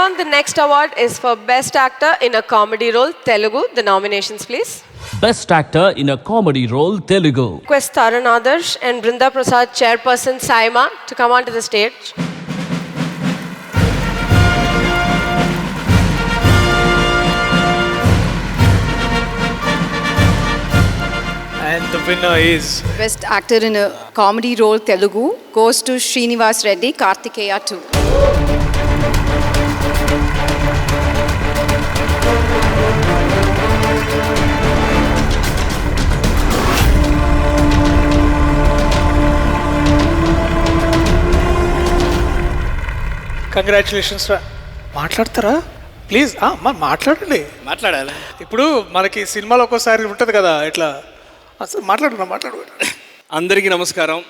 On the next award is for Best Actor in a Comedy Role, Telugu. The nominations, please. Best Actor in a Comedy Role, Telugu. Request Tarun Adarsh and Brinda Prasad, Chairperson Saima, to come onto the stage. And the winner is Best Actor in a Comedy Role Telugu goes to Srinivas Reddy, Kartikeya 2. Congratulations రా. మాట్లాడతారా please? మాట్లాడండి. మాట్లాడాలి. ఇప్పుడు మనకి సినిమాలో ఒక్కోసారి ఉంటుంది కదా ఇట్లా, అసలు మాట్లాడు. అందరికీ నమస్కారం.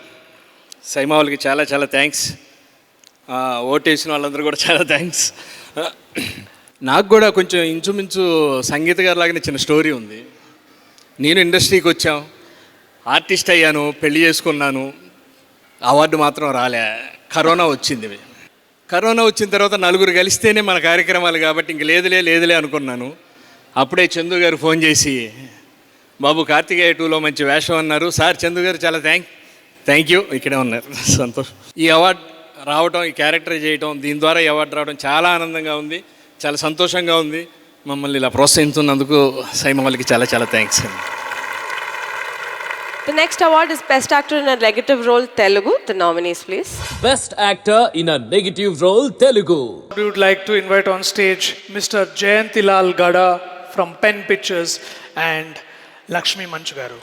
సైమా వాళ్ళకి చాలా చాలా థ్యాంక్స్. ఓటేసిన వాళ్ళందరూ కూడా చాలా థ్యాంక్స్. నాకు కూడా కొంచెం ఇంచుమించు సంగీత గారి లాగానే చిన్న స్టోరీ ఉంది. నేను ఇండస్ట్రీకి వచ్చాం, ఆర్టిస్ట్ అయ్యాను, పెళ్లి చేసుకున్నాను, అవార్డు మాత్రం రాలే. కరోనా వచ్చింది. కరోనా వచ్చిన తర్వాత నలుగురు కలిస్తేనే మన కార్యక్రమాలు కాబట్టి ఇంక లేదులే అనుకున్నాను. అప్పుడే చందు గారు ఫోన్ చేసి, బాబు కార్తికేయ 2లో మంచి వేషం అన్నారు. సార్ చందు గారు చాలా థ్యాంక్ యూ, ఇక్కడే ఉన్నారు. సంతోషం. ఈ అవార్డు రావడం, ఈ క్యారెక్టర్ చేయటం, దీని ద్వారా ఈ అవార్డు రావడం చాలా ఆనందంగా ఉంది, చాలా సంతోషంగా ఉంది. మమ్మల్ని ఇలా ప్రోత్సహిస్తున్నందుకు సైమా వాళ్ళకి చాలా చాలా thanks. The next award is Best Actor in a Negative Role, Telugu. The nominees, please. Best Actor in a Negative Role, Telugu. We would like to invite on stage Mr. Jayantilal Gada from Pen Pictures and Lakshmi Manchu garu.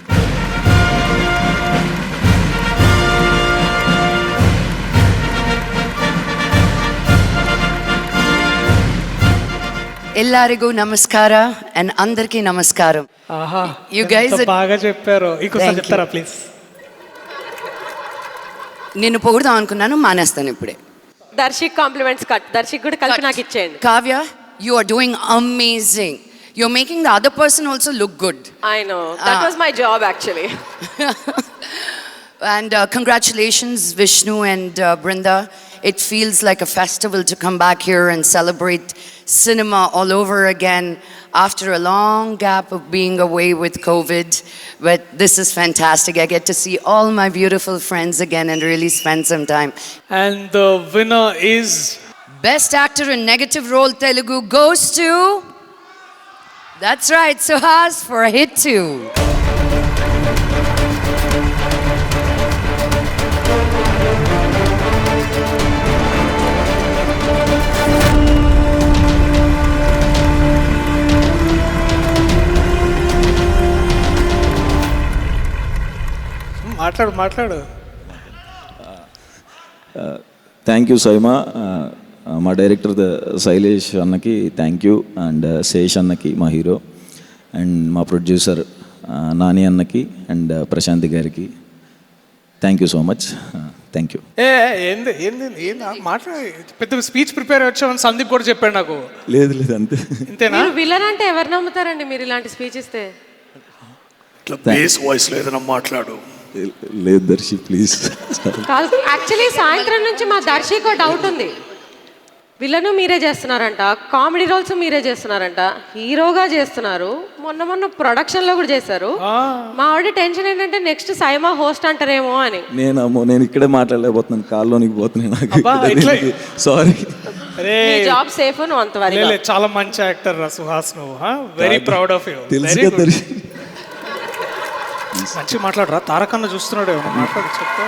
ಎಲ್ಲರಿಗೂ ನಮಸ್ಕಾರ and అందరికీ నమస్కారం. You guys బాగా చెప్పారు. ఇంకోసారి చెప్తారా please? నిన్ను పొగుడుదాం అనుకున్నాను, మానేస్తాను ఇప్పుడే. Darshik compliments cut. దర్శిక్ కూడా కలిపి నాకు ఇచ్చేయండి. Kavya, you are doing amazing. You're making the other person also look good. I know. That was my job actually. And congratulations Vishnu and Brinda. It feels like a festival to come back here and celebrate cinema all over again after a long gap of being away with COVID. But this is fantastic. I get to see all my beautiful friends again and really spend some time. And the winner is Best Actor in Negative Role Telugu goes to, that's right, Suhas for Hit 2. మాట్లాడు. Thank you SIIMA. మా director Shailesh అన్నకి thank you, and Sesh అన్నకి మా hero, and మా producer Nani అన్నకి and Prashanti గారికి thank you so much. Thank you. ఏంది మాట్లాడి పెద్ద స్పీచ్ ప్రిపేర్ వచ్చామని సందీప్ కూడా చెప్పాడు నాకు. లేదు అంతే. ఇంతేనా? విలన్ అంటే ఎవరు నమ్ముతారండి మీరు ఇలాంటి స్పీచ్ ఇస్తే? బేస్ వాయిస్ లో ఏదైనా మాట్లాడు. లేదు దర్శి ప్లీజ్. కాదు, యాక్చువల్లీ సాయంత్రం నుంచి మా దర్శికి డౌట్ ఉంది. విలను మీరే చేస్తున్నారంట, కామెడీ రోల్స్ మీరే చేస్తున్నారంట, హీరోగా చేస్తున్నారు, మొన్న ప్రొడక్షన్ లో కూడా చేశారు. మా ఆవిడ టెన్షన్ ఏంటంటే నెక్స్ట్ సైమా హోస్ట్ అంటారేమో అని. నేను ఇక్కడే మాట్లాడలేకపోతున్నాను, కాల్లోనికి పోతున్నాను. సారీ. Job safe. నువ్వు అంత చాలా మంచి యాక్టర్ రా సుహాస్, నువ్వు వెరీ ప్రౌడ్ ఆఫ్ యూ. తెలుసు దర్శి. మంచి మాట్లాడరా. తారకన్న చూస్తున్నాడు, మాట్లాడు చెప్తా.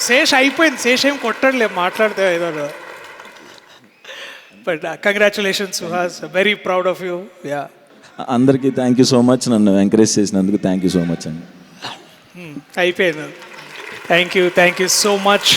శేష్ అయిపోయింది, శేష్ ఏం కొట్టడలే మాట్లాడితే ఏదో. But congratulations Suhas, very proud of you. Yeah, అందరికీ థ్యాంక్ యూ సో మచ్. నన్ను ఎంకరేజ్ చేసినందుకు థ్యాంక్ యూ సో మచ్ అండి. అయిపోయింది. Thank you so much.